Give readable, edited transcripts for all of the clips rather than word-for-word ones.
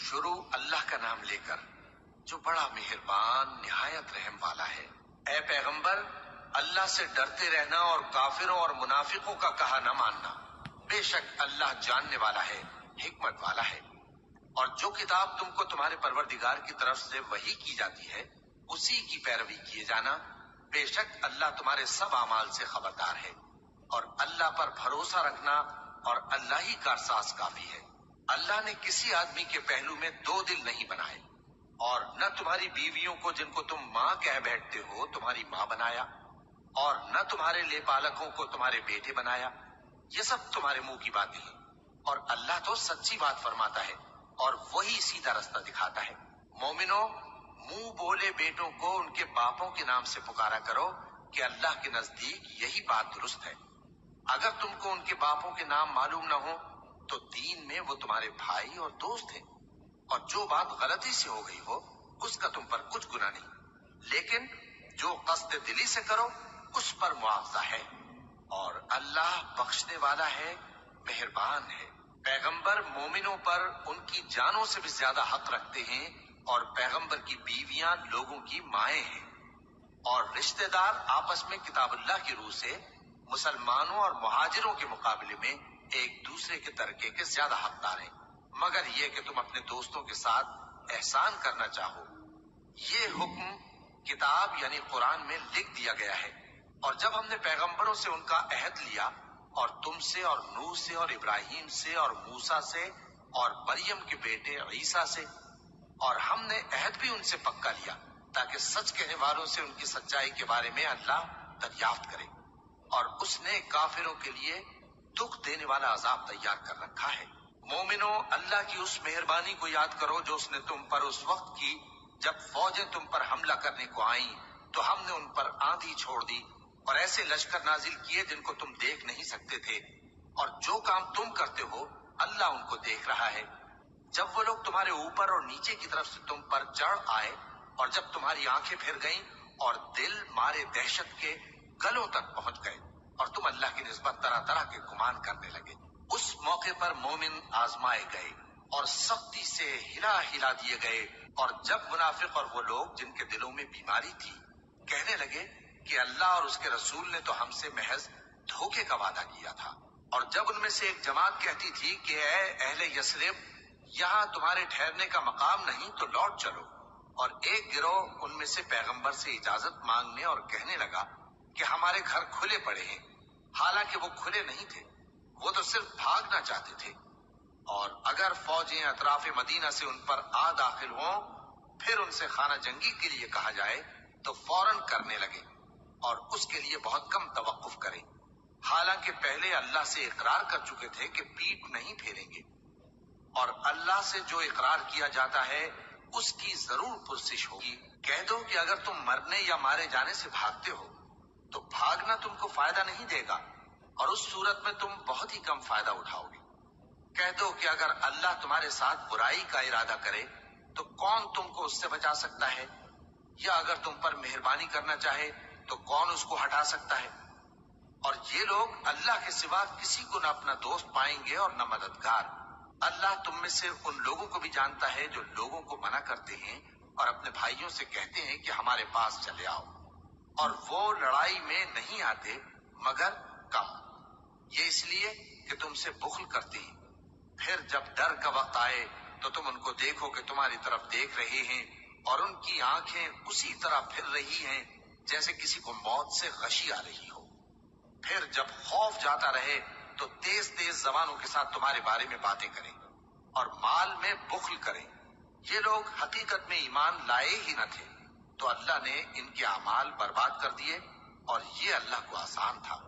شروع اللہ کا نام لے کر جو بڑا مہربان نہایت رحم والا ہے۔ اے پیغمبر، اللہ سے ڈرتے رہنا اور کافروں اور منافقوں کا کہا نہ ماننا۔ بے شک اللہ جاننے والا ہے، حکمت والا ہے۔ اور جو کتاب تم کو تمہارے پروردگار کی طرف سے وحی کی جاتی ہے اسی کی پیروی کیے جانا۔ بے شک اللہ تمہارے سب اعمال سے خبردار ہے۔ اور اللہ پر بھروسہ رکھنا اور اللہ ہی کارساز کافی ہے۔ اللہ نے کسی آدمی کے پہلو میں دو دل نہیں بنائے، اور نہ تمہاری بیویوں کو جن کو تم ماں کہہ بیٹھتے ہو تمہاری ماں بنایا، اور نہ تمہارے لے پالکوں کو تمہارے بیٹے بنایا۔ یہ سب تمہارے منہ کی باتیں ہیں، اور اللہ تو سچی بات فرماتا ہے اور وہی سیدھا رستہ دکھاتا ہے۔ مومنو، منہ بولے بیٹوں کو ان کے باپوں کے نام سے پکارا کرو کہ اللہ کے نزدیک یہی بات درست ہے۔ اگر تم کو ان کے باپوں کے نام معلوم نہ ہو تو دین میں وہ تمہارے بھائی اور دوست ہیں، اور جو بات غلطی سے ہو گئی ہو اس کا تم پر کچھ گناہ نہیں، لیکن جو قصد دلی سے کرو اس پر مواخذہ ہے، اور اللہ بخشنے والا ہے، مہربان ہے۔ پیغمبر مومنوں پر ان کی جانوں سے بھی زیادہ حق رکھتے ہیں، اور پیغمبر کی بیویاں لوگوں کی مائیں ہیں، اور رشتہ دار آپس میں کتاب اللہ کی روح سے مسلمانوں اور مہاجروں کے مقابلے میں ایک دوسرے کے ترکے کے زیادہ حقدار ہیں، مگر یہ کہ تم اپنے دوستوں کے ساتھ احسان کرنا چاہو۔ یہ حکم کتاب یعنی قرآن میں لکھ دیا گیا ہے۔ اور جب ہم نے پیغمبروں سے ان کا عہد لیا، اور تم سے اور نوح سے اور ابراہیم سے اور موسیٰ سے اور مریم کے بیٹے عیسیٰ سے، اور ہم نے عہد بھی ان سے پکا لیا تاکہ سچ کہنے والوں سے ان کی سچائی کے بارے میں اللہ دریافت کرے، اور اس نے کافروں کے لیے دکھ دینے والا عذاب تیار کر رکھا ہے۔ مومنو، اللہ کی اس مہربانی کو یاد کرو جو اس نے تم پر اس وقت کی جب فوجیں تم پر حملہ کرنے کو آئیں تو ہم نے ان پر آندھی چھوڑ دی اور ایسے لشکر نازل کیے جن کو تم دیکھ نہیں سکتے تھے، اور جو کام تم کرتے ہو اللہ ان کو دیکھ رہا ہے۔ جب وہ لوگ تمہارے اوپر اور نیچے کی طرف سے تم پر چڑھ آئے، اور جب تمہاری آنکھیں پھر گئیں اور دل مارے دہشت کے گلوں تک پہنچ گئے، اور تم اللہ کی نسبت طرح طرح کے گمان کرنے لگے، اس موقع پر مومن آزمائے گئے اور سختی سے ہلا ہلا دیے گئے۔ اور جب منافق اور وہ لوگ جن کے دلوں میں بیماری تھی کہنے لگے کہ اللہ اور اس کے رسول نے تو ہم سے محض دھوکے کا وعدہ کیا تھا، اور جب ان میں سے ایک جماعت کہتی تھی کہ اے اہل یثرب، یہاں تمہارے ٹھہرنے کا مقام نہیں تو لوٹ چلو، اور ایک گروہ ان میں سے پیغمبر سے اجازت مانگنے اور کہنے لگا کہ ہمارے گھر کھلے پڑے ہیں، حالانکہ وہ کھلے نہیں تھے، وہ تو صرف بھاگنا چاہتے تھے۔ اور اگر فوجیں اطراف مدینہ سے ان پر آ داخل ہوں پھر ان سے خانہ جنگی کے لیے کہا جائے تو فوراً کرنے لگے، اور اس کے لیے بہت کم توقف کریں، حالانکہ پہلے اللہ سے اقرار کر چکے تھے کہ پیٹ نہیں پھیریں گے، اور اللہ سے جو اقرار کیا جاتا ہے اس کی ضرور پرسش ہوگی۔ کہہ دو کہ اگر تم مرنے یا مارے جانے سے بھاگتے ہو تو بھاگنا تم کو فائدہ نہیں دے گا، اور اس صورت میں تم بہت ہی کم فائدہ اٹھاؤ گے۔ کہہ دو کہ اگر اللہ تمہارے ساتھ برائی کا ارادہ کرے تو کون تم کو اس سے بچا سکتا ہے، یا اگر تم پر مہربانی کرنا چاہے تو کون اس کو ہٹا سکتا ہے۔ اور یہ لوگ اللہ کے سوا کسی کو نہ اپنا دوست پائیں گے اور نہ مددگار۔ اللہ تم میں سے ان لوگوں کو بھی جانتا ہے جو لوگوں کو منع کرتے ہیں اور اپنے بھائیوں سے کہتے ہیں کہ ہمارے پاس چلے آؤ، اور وہ لڑائی میں نہیں آتے مگر کم، یہ اس لیے کہ تم سے بخل کرتے ہیں۔ پھر جب ڈر کا وقت آئے تو تم ان کو دیکھو کہ تمہاری طرف دیکھ رہے ہیں، اور ان کی آنکھیں اسی طرح پھر رہی ہیں جیسے کسی کو موت سے غشی آ رہی ہو۔ پھر جب خوف جاتا رہے تو تیز تیز زبانوں کے ساتھ تمہارے بارے میں باتیں کریں اور مال میں بخل کریں۔ یہ لوگ حقیقت میں ایمان لائے ہی نہ تھے، تو اللہ نے ان کے اعمال برباد کر دیے، اور یہ اللہ کو آسان تھا۔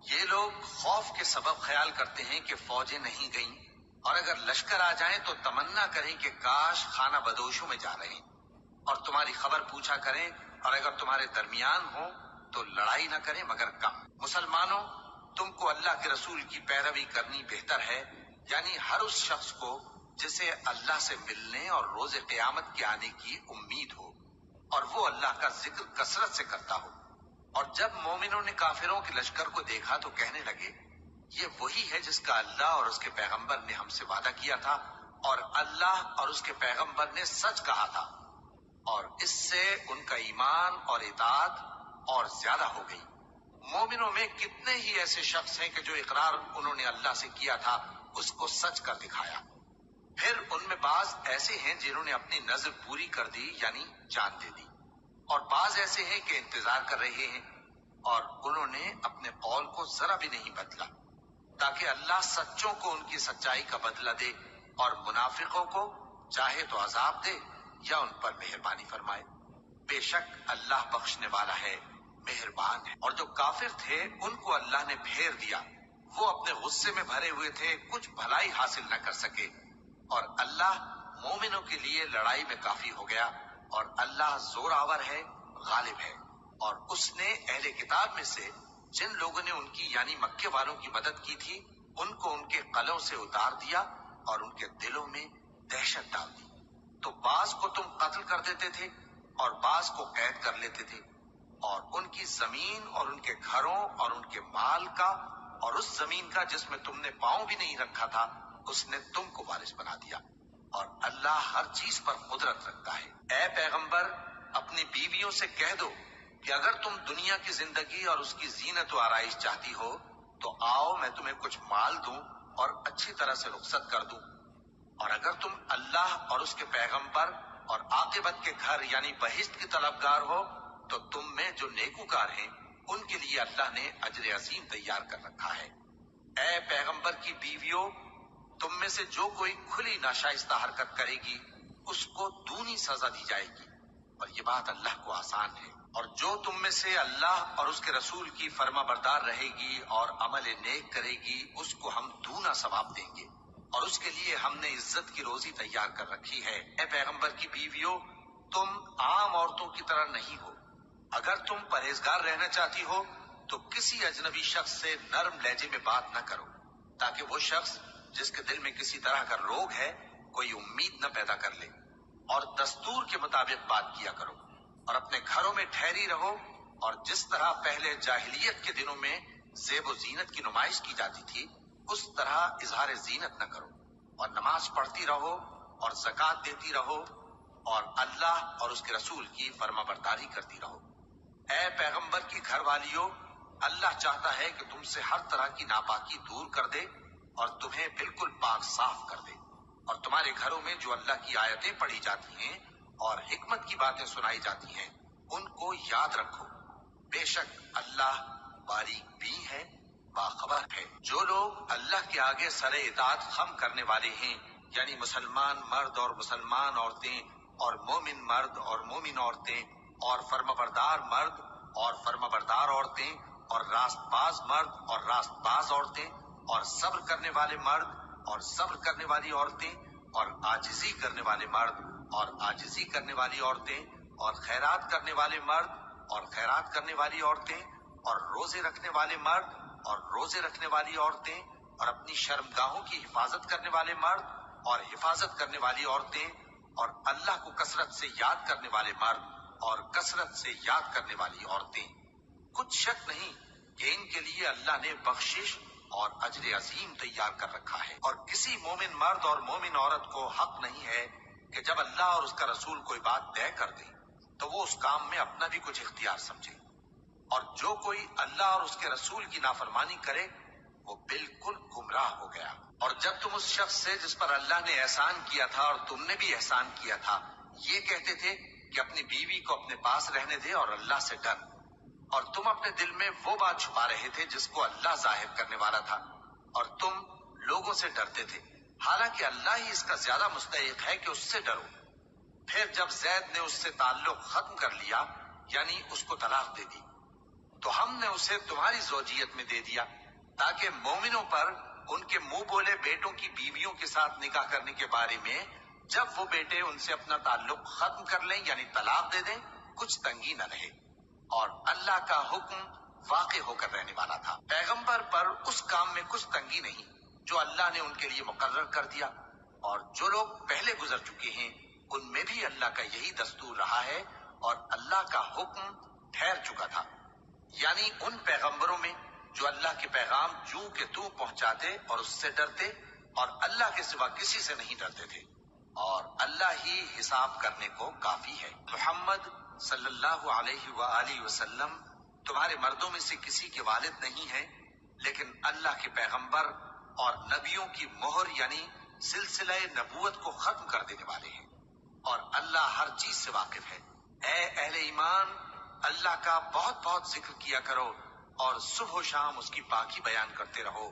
یہ لوگ خوف کے سبب خیال کرتے ہیں کہ فوجیں نہیں گئیں، اور اگر لشکر آ جائیں تو تمنا کریں کہ کاش خانہ بدوشوں میں جا رہے ہیں، اور تمہاری خبر پوچھا کریں، اور اگر تمہارے درمیان ہوں تو لڑائی نہ کریں مگر کم۔ مسلمانوں، تم کو اللہ کے رسول کی پیروی کرنی بہتر ہے، یعنی ہر اس شخص کو جسے اللہ سے ملنے اور روز قیامت کے آنے کی امید ہو، اور وہ اللہ کا ذکر کثرت سے کرتا ہو۔ اور جب مومنوں نے کافروں کے لشکر کو دیکھا تو کہنے لگے یہ وہی ہے جس کا اللہ اور اس کے پیغمبر نے ہم سے وعدہ کیا تھا، اور اللہ اور اس کے پیغمبر نے سچ کہا تھا، اور اس سے ان کا ایمان اور اطاعت اور زیادہ ہو گئی۔ مومنوں میں کتنے ہی ایسے شخص ہیں کہ جو اقرار انہوں نے اللہ سے کیا تھا اس کو سچ کر دکھایا۔ پھر ان میں بعض ایسے ہیں جنہوں نے اپنی نظر پوری کر دی، یعنی جان دے دی، اور بعض ایسے ہیں کہ انتظار کر رہے ہیں، اور انہوں نے اپنے قول کو ذرا بھی نہیں بدلا، تاکہ اللہ سچوں کو ان کی سچائی کا بدلہ دے اور منافقوں کو چاہے تو عذاب دے یا ان پر مہربانی فرمائے۔ بے شک اللہ بخشنے والا ہے، مہربان ہے۔ اور جو کافر تھے ان کو اللہ نے پھیر دیا، وہ اپنے غصے میں بھرے ہوئے تھے، کچھ بھلائی حاصل نہ کر سکے، اور اللہ مومنوں کے لیے لڑائی میں کافی ہو گیا، اور اللہ زور آور ہے، غالب ہے۔ اور اس نے اہل کتاب میں سے جن لوگوں نے ان کی یعنی مکے والوں کی مدد کی تھی ان کو ان کے قلعوں سے اتار دیا اور ان کے دلوں میں دہشت ڈال دی۔ تو بعض کو تم قتل کر دیتے تھے اور بعض کو قید کر لیتے تھے، اور ان کی زمین اور ان کے گھروں اور ان کے مال کا اور اس زمین کا جس میں تم نے پاؤں بھی نہیں رکھا تھا اس نے تم کو وارث بنا دیا، اور اللہ ہر چیز پر قدرت رکھتا ہے۔ اے پیغمبر، اپنی بیویوں سے کہہ دو کہ اگر تم دنیا کی زندگی اور اس کی زینت و آرائش چاہتی ہو تو آؤ میں تمہیں کچھ مال دوں اور اچھی طرح سے رخصت کر دوں، اور اگر تم اللہ اور اس کے پیغمبر اور عاقبت کے گھر یعنی بہشت کی طلبگار ہو تو تم میں جو نیکوکار ہیں ان کے لیے اللہ نے اجر عظیم تیار کر رکھا ہے۔ اے پیغمبر کی بیویوں، تم میں سے جو کوئی کھلی ناشائستہ حرکت کرے گی اس کو دونی سزا دی جائے گی، اور یہ بات اللہ کو آسان ہے۔ اور جو تم میں سے اللہ اور اس کے رسول کی فرما بردار رہے گی اور عمل نیک کرے گی اس کو ہم دونا ثواب دیں گے، اور اس کے لیے ہم نے عزت کی روزی تیار کر رکھی ہے۔ اے پیغمبر کی بیویوں، تم عام عورتوں کی طرح نہیں ہو۔ اگر تم پرہیزگار رہنا چاہتی ہو تو کسی اجنبی شخص سے نرم لہجے میں بات نہ کرو، تاکہ وہ شخص جس کے دل میں کسی طرح کا روگ ہے کوئی امید نہ پیدا کر لے، اور دستور کے مطابق بات کیا کرو، اور اپنے گھروں میں ٹھہری رہو، اور جس طرح پہلے جاہلیت کے دنوں میں زیب و زینت کی نمائش کی جاتی تھی اس طرح اظہار زینت نہ کرو، اور نماز پڑھتی رہو اور زکوٰۃ دیتی رہو، اور اللہ اور اس کے رسول کی فرما برداری کرتی رہو۔ اے پیغمبر کی گھر والیوں، اللہ چاہتا ہے کہ تم سے ہر طرح کی ناپاکی دور کر دے اور تمہیں بالکل پاک صاف کر دے، اور تمہارے گھروں میں جو اللہ کی آیتیں پڑھی جاتی ہیں اور حکمت کی باتیں سنائی جاتی ہیں ان کو یاد رکھو، بے شک اللہ باریک بین ہے، باخبر ہے۔ جو لوگ اللہ کے آگے سر اطاعت خم کرنے والے ہیں یعنی مسلمان مرد اور مسلمان عورتیں اور مومن مرد اور مومن عورتیں اور فرمانبردار مرد اور فرمانبردار عورتیں اور راست باز مرد اور راست باز عورتیں اور صبر کرنے والے مرد اور صبر کرنے والی عورتیں اور عاجزی کرنے والے مرد اور عاجزی کرنے والی عورتیں اور خیرات کرنے والے مرد اور خیرات کرنے والی عورتیں اور روزے رکھنے والے مرد اور روزے رکھنے والی عورتیں اور اپنی شرمگاہوں کی حفاظت کرنے والے مرد اور حفاظت کرنے والی عورتیں اور اللہ کو کثرت سے یاد کرنے والے مرد اور کثرت سے یاد کرنے والی عورتیں۔ کچھ شک نہیں کہ ان کے لیے اللہ نے بخشش اور اجر عظیم تیار کر رکھا ہے، اور کسی مومن مرد اور مومن عورت کو حق نہیں ہے کہ جب اللہ اور اس کا رسول کوئی بات طے کر دے تو وہ اس کام میں اپنا بھی کچھ اختیار سمجھے، اور جو کوئی اللہ اور اس کے رسول کی نافرمانی کرے وہ بالکل گمراہ ہو گیا۔ اور جب تم اس شخص سے جس پر اللہ نے احسان کیا تھا اور تم نے بھی احسان کیا تھا یہ کہتے تھے کہ اپنی بیوی کو اپنے پاس رہنے دے اور اللہ سے ڈر، اور تم اپنے دل میں وہ بات چھپا رہے تھے جس کو اللہ ظاہر کرنے والا تھا، اور تم لوگوں سے ڈرتے تھے، حالانکہ اللہ ہی اس کا زیادہ مستحق ہے کہ اس سے ڈرو۔ پھر جب زید نے اس سے تعلق ختم کر لیا یعنی اس کو طلاق دے دی تو ہم نے اسے تمہاری زوجیت میں دے دیا تاکہ مومنوں پر ان کے منہ بولے بیٹوں کی بیویوں کے ساتھ نکاح کرنے کے بارے میں جب وہ بیٹے ان سے اپنا تعلق ختم کر لیں یعنی طلاق دے دیں کچھ تنگی نہ رہے، اور اللہ کا حکم واقع ہو کر رہنے والا تھا۔ پیغمبر پر اس کام میں کچھ تنگی نہیں جو اللہ نے ان کے لیے مقرر کر دیا، اور جو لوگ پہلے گزر چکے ہیں ان میں بھی اللہ کا یہی دستور رہا ہے، اور اللہ کا حکم ٹھہر چکا تھا، یعنی ان پیغمبروں میں جو اللہ کے پیغام جوں کہ توں پہنچاتے اور اس سے ڈرتے اور اللہ کے سوا کسی سے نہیں ڈرتے تھے، اور اللہ ہی حساب کرنے کو کافی ہے۔ محمد صلی اللہ علیہ وآلہ وسلم تمہارے مردوں میں سے کسی کے والد نہیں ہیں، لیکن اللہ کے پیغمبر اور نبیوں کی مہر یعنی سلسلہ نبوت کو ختم کر دینے والے ہیں، اور اللہ ہر چیز سے واقف ہے۔ اے اہل ایمان، اللہ کا بہت بہت ذکر کیا کرو اور صبح و شام اس کی پاکی بیان کرتے رہو۔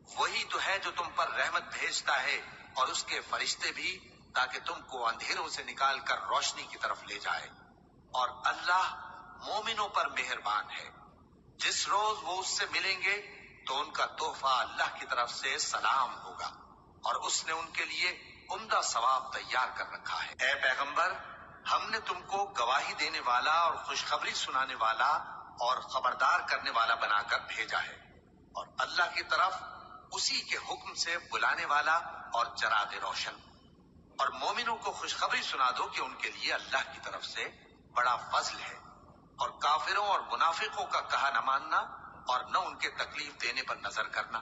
وہی تو ہے جو تم پر رحمت بھیجتا ہے اور اس کے فرشتے بھی، تاکہ تم کو اندھیروں سے نکال کر روشنی کی طرف لے جائے، اور اللہ مومنوں پر مہربان ہے۔ جس روز وہ اس سے ملیں گے تو ان کا تحفہ اللہ کی طرف سے سلام ہوگا، اور اس نے ان کے لیے عمدہ ثواب تیار کر رکھا ہے۔ اے پیغمبر، ہم نے تم کو گواہی دینے والا اور خوشخبری سنانے والا اور خبردار کرنے والا بنا کر بھیجا ہے، اور اللہ کی طرف اسی کے حکم سے بلانے والا اور چراغ روشن۔ اور مومنوں کو خوشخبری سنا دو کہ ان کے لیے اللہ کی طرف سے بڑا فضل ہے، اور کافروں اور منافقوں کا کہا نہ ماننا اور نہ ان کے تکلیف دینے پر نظر کرنا،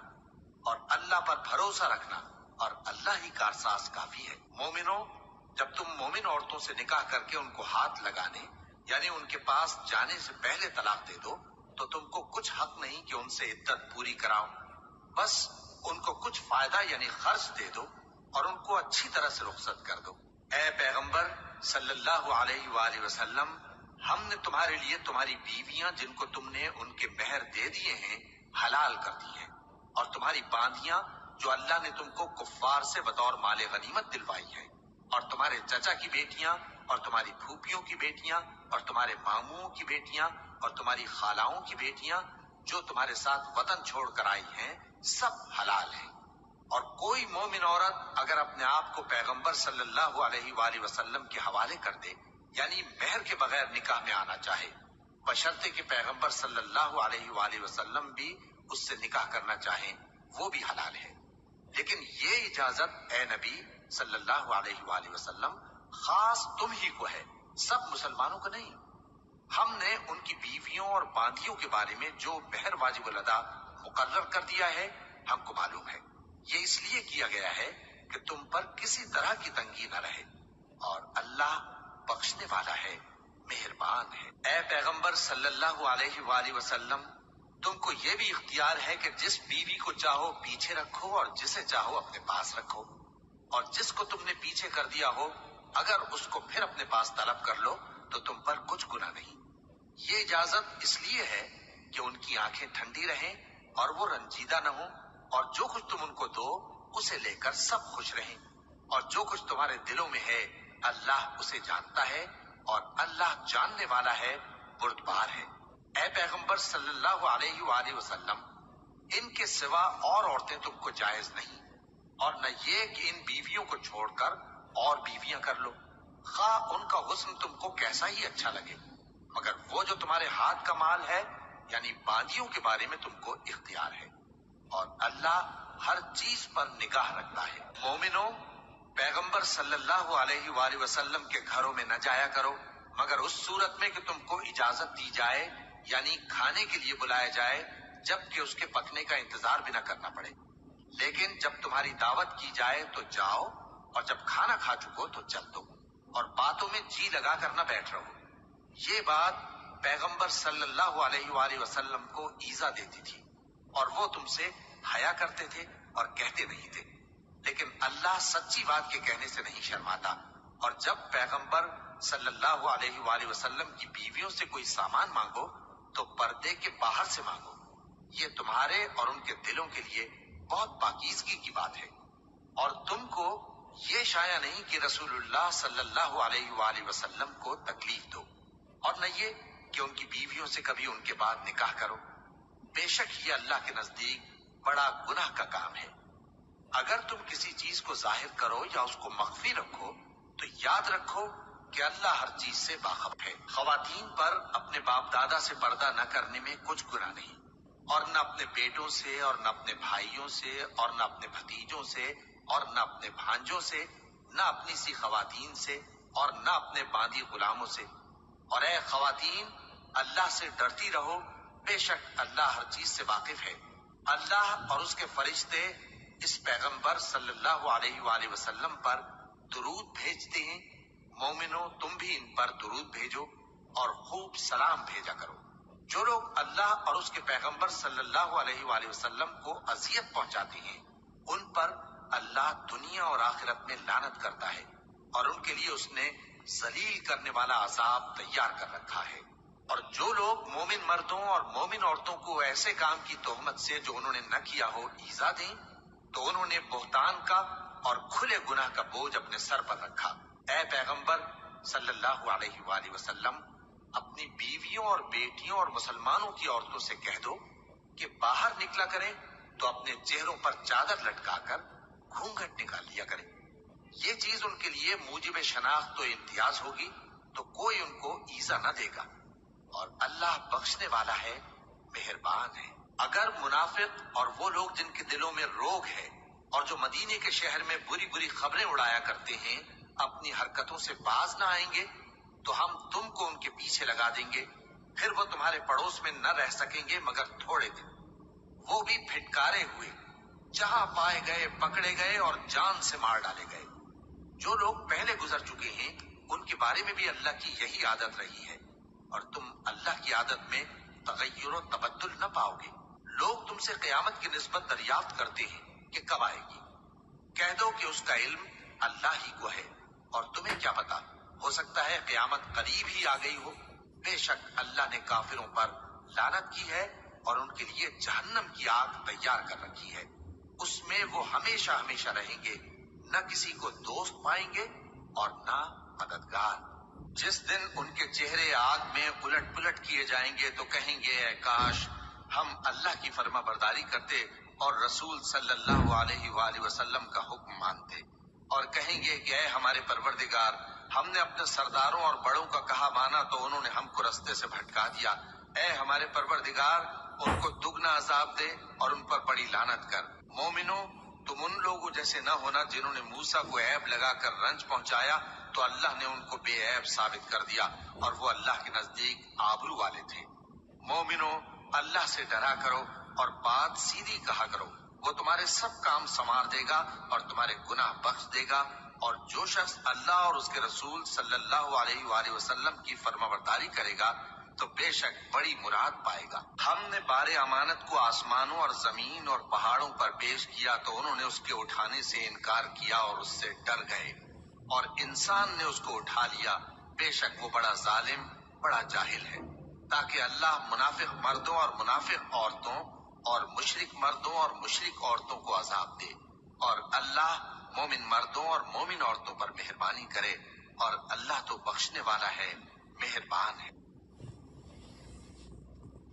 اور اللہ پر بھروسہ رکھنا، اور اللہ ہی کارساز کافی ہے۔ مومنوں، جب تم مومن عورتوں سے نکاح کر کے ان کو ہاتھ لگانے یعنی ان کے پاس جانے سے پہلے طلاق دے دو تو تم کو کچھ حق نہیں کہ ان سے عدت پوری کراؤ، بس ان کو کچھ فائدہ یعنی خرچ دے دو اور ان کو اچھی طرح سے رخصت کر دو۔ اے پیغمبر صلی اللہ علیہ وآلہ وسلم، ہم نے تمہارے لیے تمہاری بیویاں جن کو تم نے ان کے مہر دے دیے ہیں حلال کر دی ہیں، اور تمہاری باندیاں جو اللہ نے تم کو کفار سے بطور مال غنیمت دلوائی ہیں، اور تمہارے چچا کی بیٹیاں اور تمہاری پھوپھیوں کی بیٹیاں اور تمہارے ماموں کی بیٹیاں اور تمہاری خالاؤں کی بیٹیاں جو تمہارے ساتھ وطن چھوڑ کر آئی ہیں، سب حلال ہیں۔ اور کوئی مومن عورت اگر اپنے آپ کو پیغمبر صلی اللہ علیہ وآلہ وسلم کے حوالے کر دے یعنی مہر کے بغیر نکاح میں آنا چاہے، بشرطے کہ پیغمبر صلی اللہ علیہ وآلہ وسلم بھی اس سے نکاح کرنا چاہیں، وہ بھی حلال ہے۔ لیکن یہ اجازت اے نبی صلی اللہ علیہ وآلہ وسلم خاص تم ہی کو ہے، سب مسلمانوں کو نہیں۔ ہم نے ان کی بیویوں اور باندیوں کے بارے میں جو مہر واجب الادا مقرر کر دیا ہے ہم کو معلوم ہے، یہ اس لیے کیا گیا ہے کہ تم پر کسی طرح کی تنگی نہ رہے، اور اللہ بخشنے والا ہے، مہربان ہے۔ اے پیغمبر صلی اللہ علیہ وآلہ وسلم، تم کو یہ بھی اختیار ہے کہ جس بیوی کو چاہو پیچھے رکھو اور جسے چاہو اپنے پاس رکھو، اور جس کو تم نے پیچھے کر دیا ہو اگر اس کو پھر اپنے پاس طلب کر لو تو تم پر کچھ گناہ نہیں۔ یہ اجازت اس لیے ہے کہ ان کی آنکھیں ٹھنڈی رہیں اور وہ رنجیدہ نہ ہوں، اور جو کچھ تم ان کو دو اسے لے کر سب خوش رہیں، اور جو کچھ تمہارے دلوں میں ہے اللہ اسے جانتا ہے، اور اللہ جاننے والا ہے، بردبار ہے۔ اے پیغمبر صلی اللہ علیہ وآلہ وسلم، ان کے سوا اور عورتیں تم کو جائز نہیں، اور نہ یہ کہ ان بیویوں کو چھوڑ کر اور بیویاں کر لو، خواہ ان کا حسن تم کو کیسا ہی اچھا لگے، مگر وہ جو تمہارے ہاتھ کا مال ہے یعنی باندیوں کے بارے میں تم کو اختیار ہے، اور اللہ ہر چیز پر نگاہ رکھتا ہے۔ مومنوں، پیغمبر صلی اللہ علیہ وآلہ وسلم کے گھروں میں نہ جایا کرو مگر اس صورت میں کہ تم کو اجازت دی جائے یعنی کھانے کے لیے بلایا جائے، جبکہ اس کے پکنے کا انتظار بھی نہ کرنا پڑے۔ لیکن جب تمہاری دعوت کی جائے تو جاؤ، اور جب کھانا کھا چکو تو چل دو، اور باتوں میں جی لگا کر نہ بیٹھ رہو۔ یہ بات پیغمبر صلی اللہ علیہ وآلہ وسلم کو ایذا دیتی تھی، اور وہ تم سے حیا کرتے تھے اور کہتے نہیں تھے، لیکن اللہ سچی بات کے کہنے سے نہیں شرماتا۔ اور جب پیغمبر صلی اللہ علیہ وآلہ وسلم کی بیویوں سے کوئی سامان مانگو تو پردے کے باہر سے مانگو، یہ تمہارے اور ان کے دلوں کے لیے بہت پاکیزگی کی بات ہے۔ اور تم کو یہ شایع نہیں کہ رسول اللہ صلی اللہ علیہ وآلہ وسلم کو تکلیف دو، اور نہ یہ کہ ان کی بیویوں سے کبھی ان کے بعد نکاح کرو، بے شک یہ اللہ کے نزدیک بڑا گناہ کا کام ہے۔ اگر تم کسی چیز کو ظاہر کرو یا اس کو مخفی رکھو تو یاد رکھو کہ اللہ ہر چیز سے باخبر ہے۔ خواتین پر اپنے باپ دادا سے پردہ نہ کرنے میں کچھ گناہ نہیں، اور نہ اپنے بیٹوں سے اور نہ اپنے بھائیوں سے اور نہ اپنے بھتیجوں سے اور نہ اپنے بھانجوں سے، نہ اپنی سی خواتین سے اور نہ اپنے باندی غلاموں سے۔ اور اے خواتین، اللہ سے ڈرتی رہو، بے شک اللہ ہر چیز سے واقف ہے۔ اللہ اور اس کے فرشتے اس پیغمبر صلی اللہ علیہ وآلہ وسلم پر درود بھیجتے ہیں، مومنو تم بھی ان پر درود بھیجو اور خوب سلام بھیجا کرو۔ جو لوگ اللہ اور اس کے پیغمبر صلی اللہ علیہ وآلہ وسلم کو اذیت پہنچاتے ہیں ان پر اللہ دنیا اور آخرت میں لعنت کرتا ہے اور ان کے لیے اس نے ذلیل کرنے والا عذاب تیار کر رکھا ہے۔ اور جو لوگ مومن مردوں اور مومن عورتوں کو ایسے کام کی تہمت سے جو انہوں نے نہ کیا ہو ایذا دیں تو انہوں نے بہتان کا اور کھلے گناہ کا بوجھ اپنے سر پر رکھا۔ اے پیغمبر صلی اللہ علیہ وآلہ وسلم اپنی بیویوں اور بیٹیوں اور مسلمانوں کی عورتوں سے کہہ دو کہ باہر نکلا کریں تو اپنے چہروں پر چادر لٹکا کر گھونگھٹ نکال لیا کریں۔ یہ چیز ان کے لیے موجب شناخت و امتیاز ہوگی تو کوئی ان کو ایذا نہ دے گا، اور اللہ بخشنے والا ہے، مہربان ہے۔ اگر منافق اور وہ لوگ جن کے دلوں میں روگ ہے اور جو مدینے کے شہر میں بری بری خبریں اڑایا کرتے ہیں اپنی حرکتوں سے باز نہ آئیں گے تو ہم تم کو ان کے پیچھے لگا دیں گے، پھر وہ تمہارے پڑوس میں نہ رہ سکیں گے مگر تھوڑے دن، وہ بھی پھٹکارے ہوئے، جہاں پائے گئے پکڑے گئے اور جان سے مار ڈالے گئے۔ جو لوگ پہلے گزر چکے ہیں ان کے بارے میں بھی اللہ کی یہی عادت رہی ہے، اور تم اللہ کی عادت میں تغیر و تبدل نہ پاؤ گے۔ لوگ تم سے قیامت کی نسبت دریافت کرتے ہیں کہ کب آئے گی، کہہ دو کہ اس کا علم اللہ ہی کو ہے، اور تمہیں کیا پتا، ہو سکتا ہے قیامت قریب ہی آ گئی ہو۔ بے شک اللہ نے کافروں پر لعنت کی ہے اور ان کے لیے جہنم کی آگ تیار کر رکھی ہے، اس میں وہ ہمیشہ ہمیشہ رہیں گے، نہ کسی کو دوست پائیں گے اور نہ مددگار۔ جس دن ان کے چہرے آگ میں الٹ پلٹ کیے جائیں گے تو کہیں گے اے کاش ہم اللہ کی فرما برداری کرتے اور رسول صلی اللہ علیہ وآلہ وسلم کا حکم مانتے، اور کہیں گے کہ اے ہمارے پروردگار ہم نے اپنے سرداروں اور بڑوں کا کہا مانا تو انہوں نے ہم کو رستے سے بھٹکا دیا، اے ہمارے پروردگار ان کو دگنا عذاب دے اور ان پر بڑی لعنت کر۔ مومنو تم ان لوگوں جیسے نہ ہونا جنہوں نے موسیٰ کو عیب لگا کر رنج پہنچایا تو اللہ نے ان کو بے عیب ثابت کر دیا اور وہ اللہ کے نزدیک آبرو والے تھے۔ مومنو اللہ سے ڈرا کرو اور بات سیدھی کہا کرو، وہ تمہارے سب کام سنوار دے گا اور تمہارے گناہ بخش دے گا، اور جو شخص اللہ اور اس کے رسول صلی اللہ علیہ وآلہ وسلم کی فرمانبرداری کرے گا تو بے شک بڑی مراد پائے گا۔ ہم نے بار امانت کو آسمانوں اور زمین اور پہاڑوں پر پیش کیا تو انہوں نے اس کے اٹھانے سے انکار کیا اور اس سے ڈر گئے، اور انسان نے اس کو اٹھا لیا، بے شک وہ بڑا ظالم بڑا جاہل ہے۔ تاکہ اللہ منافق مردوں اور منافق عورتوں اور مشرک مردوں اور مشرک عورتوں کو عذاب دے، اور اللہ مومن مردوں اور مومن عورتوں پر مہربانی کرے، اور اللہ تو بخشنے والا ہے، مہربان ہے۔